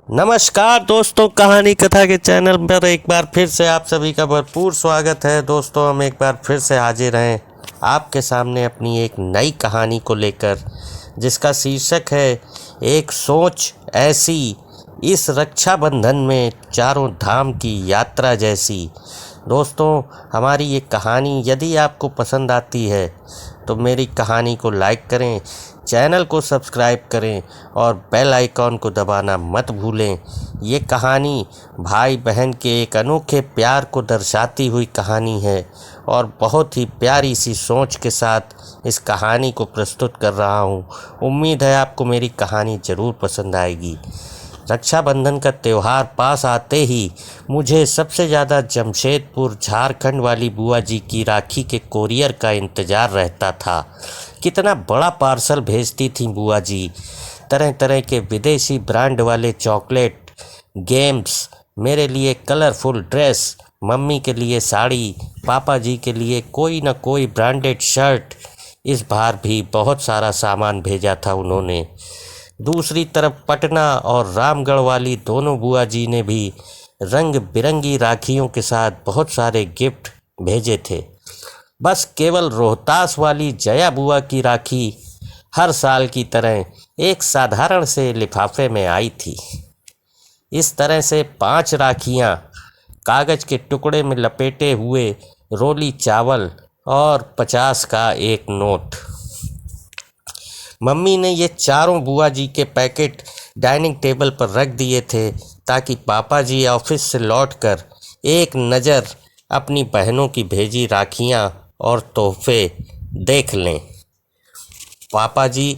नमस्कार दोस्तों, कहानी कथा के चैनल पर एक बार फिर से आप सभी का भरपूर स्वागत है। दोस्तों, हम एक बार फिर से हाजिर हैं आपके सामने अपनी एक नई कहानी को लेकर, जिसका शीर्षक है एक सोच ऐसी, इस रक्षाबंधन में चारों धाम की यात्रा जैसी। दोस्तों, हमारी ये कहानी यदि आपको पसंद आती है तो मेरी कहानी को लाइक करें, चैनल को सब्सक्राइब करें और बेल आइकॉन को दबाना मत भूलें। ये कहानी भाई बहन के एक अनोखे प्यार को दर्शाती हुई कहानी है और बहुत ही प्यारी सी सोच के साथ इस कहानी को प्रस्तुत कर रहा हूँ। उम्मीद है आपको मेरी कहानी ज़रूर पसंद आएगी। रक्षाबंधन का त्यौहार पास आते ही मुझे सबसे ज़्यादा जमशेदपुर झारखंड वाली बुआ जी की राखी के कोरियर का इंतज़ार रहता था। कितना बड़ा पार्सल भेजती थी बुआ जी। तरह तरह के विदेशी ब्रांड वाले चॉकलेट, गेम्स, मेरे लिए कलरफुल ड्रेस, मम्मी के लिए साड़ी, पापा जी के लिए कोई ना कोई ब्रांडेड शर्ट। इस बार भी बहुत सारा सामान भेजा था उन्होंने। दूसरी तरफ पटना और रामगढ़ वाली दोनों बुआ जी ने भी रंग बिरंगी राखियों के साथ बहुत सारे गिफ्ट भेजे थे। बस केवल रोहतास वाली जया बुआ की राखी हर साल की तरह एक साधारण से लिफाफे में आई थी। इस तरह से 5 राखियाँ, कागज़ के टुकड़े में लपेटे हुए रोली चावल और 50 का एक नोट। मम्मी ने ये चारों बुआ जी के पैकेट डाइनिंग टेबल पर रख दिए थे ताकि पापा जी ऑफिस से लौटकर एक नज़र अपनी बहनों की भेजी राखियाँ और तोहफे देख लें। पापा जी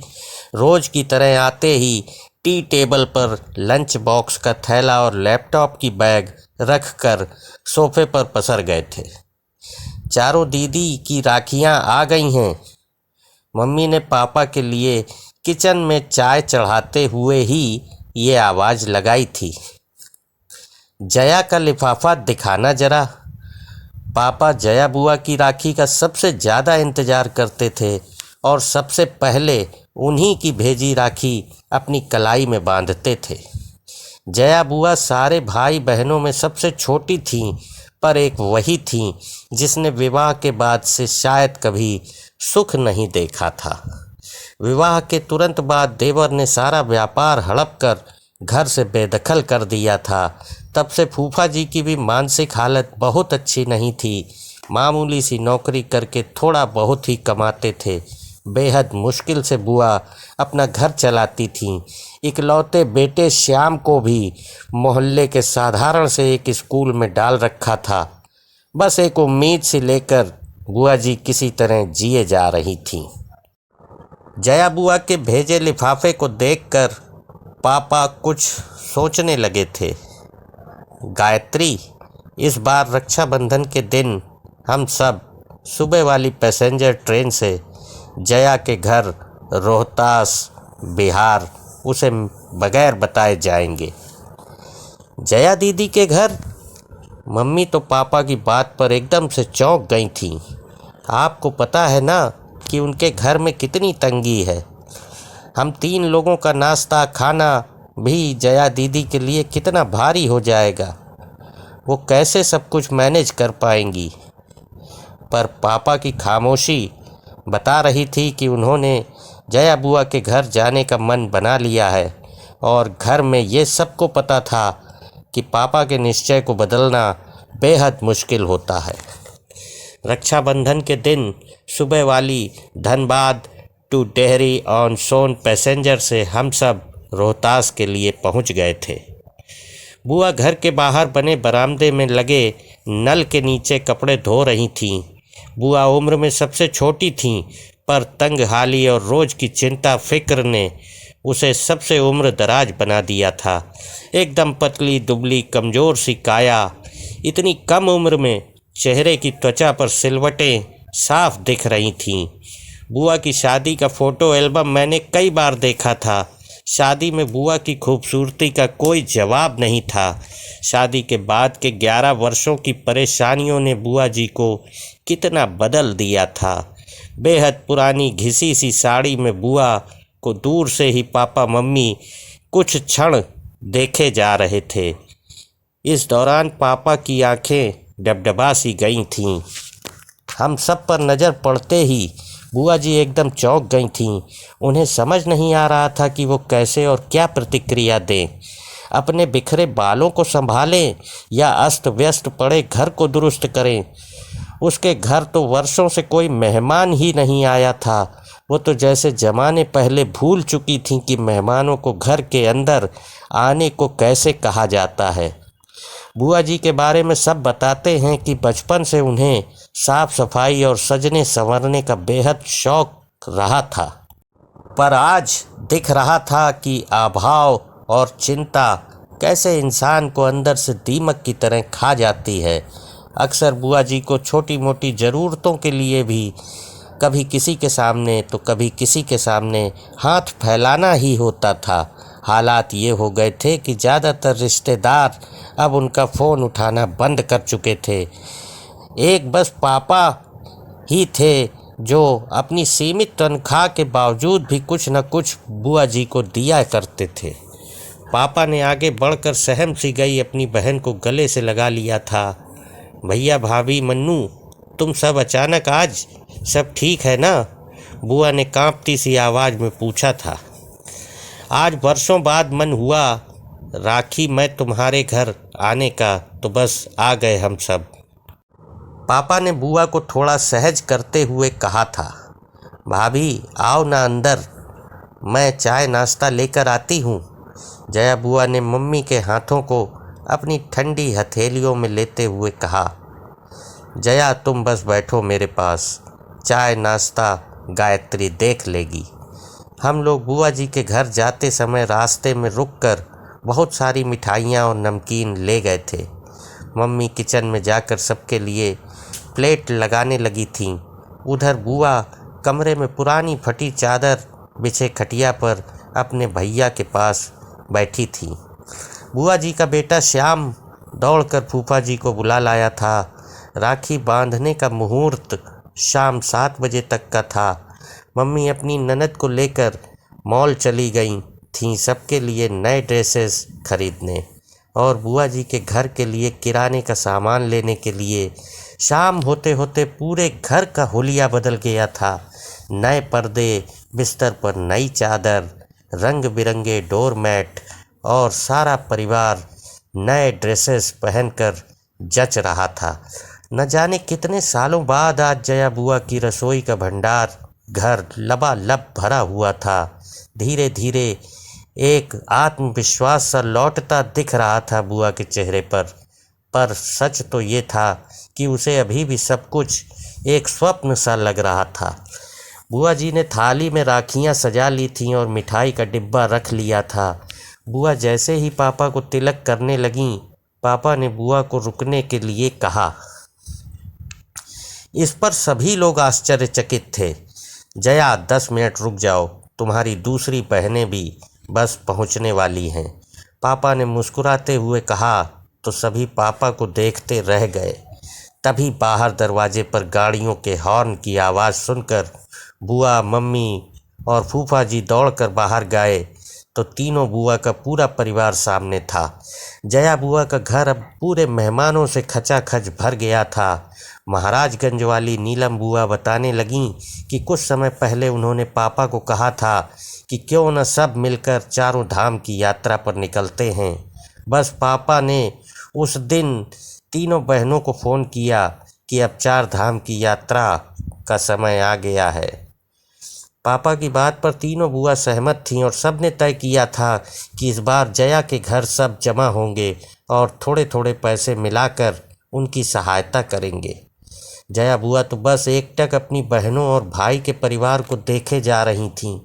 रोज़ की तरह आते ही टी टेबल पर लंच बॉक्स का थैला और लैपटॉप की बैग रखकर सोफे पर पसर गए थे। चारों दीदी की राखियाँ आ गई हैं। मम्मी ने पापा के लिए किचन में चाय चढ़ाते हुए ही ये आवाज़ लगाई थी, जया का लिफाफा दिखाना जरा। पापा जया बुआ की राखी का सबसे ज़्यादा इंतज़ार करते थे और सबसे पहले उन्हीं की भेजी राखी अपनी कलाई में बांधते थे। जया बुआ सारे भाई बहनों में सबसे छोटी थीं, पर एक वही थीं जिसने विवाह के बाद से शायद कभी सुख नहीं देखा था। विवाह के तुरंत बाद देवर ने सारा व्यापार हड़प कर घर से बेदखल कर दिया था। तब से फूफा जी की भी मानसिक हालत बहुत अच्छी नहीं थी। मामूली सी नौकरी करके थोड़ा बहुत ही कमाते थे। बेहद मुश्किल से बुआ अपना घर चलाती थीं। इकलौते बेटे श्याम को भी मोहल्ले के साधारण से एक स्कूल में डाल रखा था। बस एक उम्मीद सी लेकर बुआ जी किसी तरह जिए जा रही थीं। जया बुआ के भेजे लिफाफे को देखकर पापा कुछ सोचने लगे थे। गायत्री, इस बार रक्षाबंधन के दिन हम सब सुबह वाली पैसेंजर ट्रेन से जया के घर रोहतास, बिहार उसे बगैर बताए जाएंगे। जया दीदी के घर? मम्मी तो पापा की बात पर एकदम से चौंक गई थीं। आपको पता है ना कि उनके घर में कितनी तंगी है। हम 3 लोगों का नाश्ता खाना भी जया दीदी के लिए कितना भारी हो जाएगा। वो कैसे सब कुछ मैनेज कर पाएंगी। पर पापा की खामोशी बता रही थी कि उन्होंने जया बुआ के घर जाने का मन बना लिया है और घर में ये सबको पता था कि पापा के निश्चय को बदलना बेहद मुश्किल होता है। रक्षाबंधन के दिन सुबह वाली Dhanbad to Dehri on Sone passenger से हम सब रोहतास के लिए पहुंच गए थे। बुआ घर के बाहर बने बरामदे में लगे नल के नीचे कपड़े धो रही थीं। बुआ उम्र में सबसे छोटी थीं, पर तंग हाली और रोज़ की चिंता फिक्र ने उसे सबसे उम्र दराज बना दिया था। एकदम पतली दुबली कमज़ोर सी काया, इतनी कम उम्र में चेहरे की त्वचा पर सिलवटें साफ दिख रही थीं। बुआ की शादी का फ़ोटो एल्बम मैंने कई बार देखा था। शादी में बुआ की खूबसूरती का कोई जवाब नहीं था। शादी के बाद के 11 वर्षों की परेशानियों ने बुआ जी को कितना बदल दिया था। बेहद पुरानी घिसी सी साड़ी में बुआ को दूर से ही पापा मम्मी कुछ क्षण देखे जा रहे थे। इस दौरान पापा की आंखें डबडबा सी गई थीं। हम सब पर नज़र पड़ते ही बुआ जी एकदम चौंक गई थीं। उन्हें समझ नहीं आ रहा था कि वो कैसे और क्या प्रतिक्रिया दें। अपने बिखरे बालों को संभालें या अस्त व्यस्त पड़े घर को दुरुस्त करें। उसके घर तो वर्षों से कोई मेहमान ही नहीं आया था। वो तो जैसे ज़माने पहले भूल चुकी थीं कि मेहमानों को घर के अंदर आने को कैसे कहा जाता है। बुआ जी के बारे में सब बताते हैं कि बचपन से उन्हें साफ सफाई और सजने संवरने का बेहद शौक रहा था, पर आज दिख रहा था कि अभाव और चिंता कैसे इंसान को अंदर से दीमक की तरह खा जाती है। अक्सर बुआ जी को छोटी मोटी ज़रूरतों के लिए भी कभी किसी के सामने तो कभी किसी के सामने हाथ फैलाना ही होता था। हालात ये हो गए थे कि ज़्यादातर रिश्तेदार अब उनका फ़ोन उठाना बंद कर चुके थे। एक बस पापा ही थे जो अपनी सीमित तनख्वाह के बावजूद भी कुछ न कुछ बुआ जी को दिया करते थे। पापा ने आगे बढ़कर सहम सी गई अपनी बहन को गले से लगा लिया था। भैया, भाभी, मन्नू, तुम सब अचानक आज, सब ठीक है ना? बुआ ने कांपती सी आवाज़ में पूछा था। आज वर्षों बाद मन हुआ राखी मैं तुम्हारे घर आने का, तो बस आ गए हम सब। पापा ने बुआ को थोड़ा सहज करते हुए कहा था। भाभी आओ ना अंदर, मैं चाय नाश्ता लेकर आती हूँ। जया बुआ ने मम्मी के हाथों को अपनी ठंडी हथेलियों में लेते हुए कहा। जया तुम बस बैठो मेरे पास, चाय नाश्ता गायत्री देख लेगी। हम लोग बुआ जी के घर जाते समय रास्ते में रुककर बहुत सारी मिठाइयाँ और नमकीन ले गए थे। मम्मी किचन में जाकर सबके लिए प्लेट लगाने लगी थीं। उधर बुआ कमरे में पुरानी फटी चादर बिछे खटिया पर अपने भैया के पास बैठी थी। बुआ जी का बेटा श्याम दौड़कर फूफा जी को बुला लाया था। राखी बांधने का मुहूर्त शाम 7 बजे तक का था। मम्मी अपनी ननद को लेकर मॉल चली गई थीं सबके लिए नए ड्रेसेस खरीदने, और बुआ जी के घर के लिए किराने का सामान लेने के लिए। शाम होते होते पूरे घर का हुलिया बदल गया था। नए पर्दे, बिस्तर पर नई चादर, रंग बिरंगे डोरमैट, और सारा परिवार नए ड्रेसेस पहनकर जच रहा था। न जाने कितने सालों बाद आज जया बुआ की रसोई का भंडार घर लबालब भरा हुआ था। धीरे धीरे एक आत्मविश्वास सा लौटता दिख रहा था बुआ के चेहरे पर सच तो ये था कि उसे अभी भी सब कुछ एक स्वप्न सा लग रहा था। बुआ जी ने थाली में राखियां सजा ली थीं और मिठाई का डिब्बा रख लिया था। बुआ जैसे ही पापा को तिलक करने लगीं, पापा ने बुआ को रुकने के लिए कहा। इस पर सभी लोग आश्चर्यचकित थे। जया 10 मिनट रुक जाओ, तुम्हारी दूसरी बहनें भी बस पहुंचने वाली हैं। पापा ने मुस्कुराते हुए कहा तो सभी पापा को देखते रह गए। तभी बाहर दरवाजे पर गाड़ियों के हॉर्न की आवाज़ सुनकर बुआ, मम्मी और फूफा जी दौड़कर बाहर गए तो तीनों बुआ का पूरा परिवार सामने था। जया बुआ का घर अब पूरे मेहमानों से खचाखच भर गया था। महाराजगंज वाली नीलम बुआ बताने लगीं कि कुछ समय पहले उन्होंने पापा को कहा था कि क्यों न सब मिलकर चारों धाम की यात्रा पर निकलते हैं। बस पापा ने उस दिन तीनों बहनों को फ़ोन किया कि अब 4 धाम की यात्रा का समय आ गया है। पापा की बात पर तीनों बुआ सहमत थीं और सब ने तय किया था कि इस बार जया के घर सब जमा होंगे और थोड़े थोड़े पैसे मिलाकर उनकी सहायता करेंगे। जया बुआ तो बस एकटक अपनी बहनों और भाई के परिवार को देखे जा रही थीं।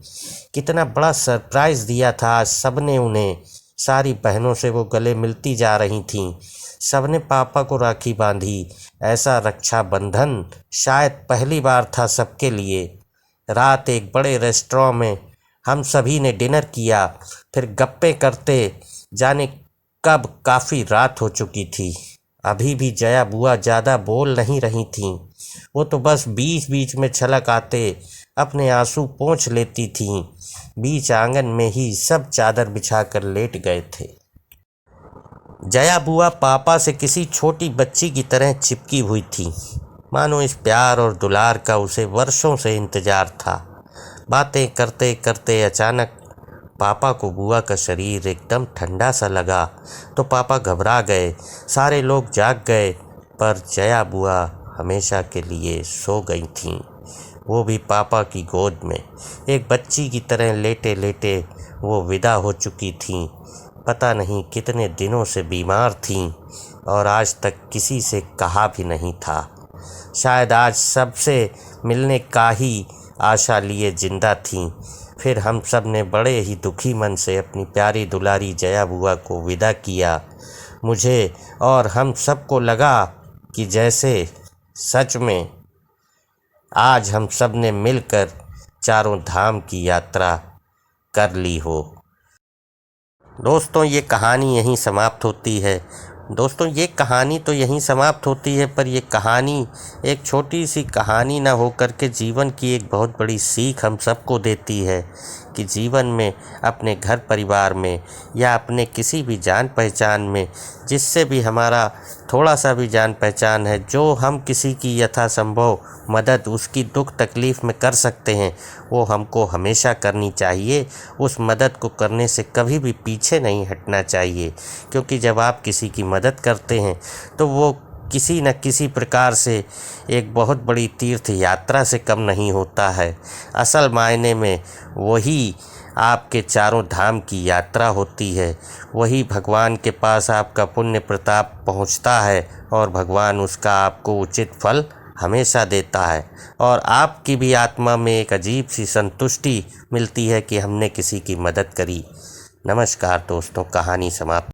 कितना बड़ा सरप्राइज़ दिया था आज सबने उन्हें। सारी बहनों से वो गले मिलती जा रही थीं। सबने पापा को राखी बांधी। ऐसा रक्षाबंधन शायद पहली बार था सबके लिए। रात एक बड़े रेस्टोरेंट में हम सभी ने डिनर किया। फिर गप्पे करते जाने कब काफ़ी रात हो चुकी थी। अभी भी जया बुआ ज़्यादा बोल नहीं रही थीं। वो तो बस बीच बीच में छलक आते अपने आंसू पोंछ लेती थीं। बीच आंगन में ही सब चादर बिछाकर लेट गए थे। जया बुआ पापा से किसी छोटी बच्ची की तरह चिपकी हुई थी, मानो इस प्यार और दुलार का उसे वर्षों से इंतजार था। बातें करते करते अचानक पापा को बुआ का शरीर एकदम ठंडा सा लगा तो पापा घबरा गए। सारे लोग जाग गए, पर जया बुआ हमेशा के लिए सो गई थीं, वो भी पापा की गोद में। एक बच्ची की तरह लेटे लेटे वो विदा हो चुकी थीं। पता नहीं कितने दिनों से बीमार थीं और आज तक किसी से कहा भी नहीं था। शायद आज सबसे मिलने का ही आशा लिए जिंदा थीं। फिर हम सब ने बड़े ही दुखी मन से अपनी प्यारी दुलारी जया बुआ को विदा किया। मुझे और हम सबको लगा कि जैसे सच में आज हम सब ने मिलकर चारों धाम की यात्रा कर ली हो। दोस्तों, ये कहानी यहीं समाप्त होती है। दोस्तों, ये कहानी तो यहीं समाप्त होती है, पर ये कहानी एक छोटी सी कहानी ना होकर के जीवन की एक बहुत बड़ी सीख हम सबको देती है कि जीवन में, अपने घर परिवार में या अपने किसी भी जान पहचान में, जिससे भी हमारा थोड़ा सा भी जान पहचान है, जो हम किसी की यथासंभव मदद उसकी दुख तकलीफ़ में कर सकते हैं, वो हमको हमेशा करनी चाहिए। उस मदद को करने से कभी भी पीछे नहीं हटना चाहिए, क्योंकि जब आप किसी की मदद करते हैं तो वो किसी न किसी प्रकार से एक बहुत बड़ी तीर्थ यात्रा से कम नहीं होता है। असल मायने में वही आपके चारों धाम की यात्रा होती है। वही भगवान के पास आपका पुण्य प्रताप पहुंचता है और भगवान उसका आपको उचित फल हमेशा देता है, और आपकी भी आत्मा में एक अजीब सी संतुष्टि मिलती है कि हमने किसी की मदद करी। नमस्कार दोस्तों, कहानी समाप्त।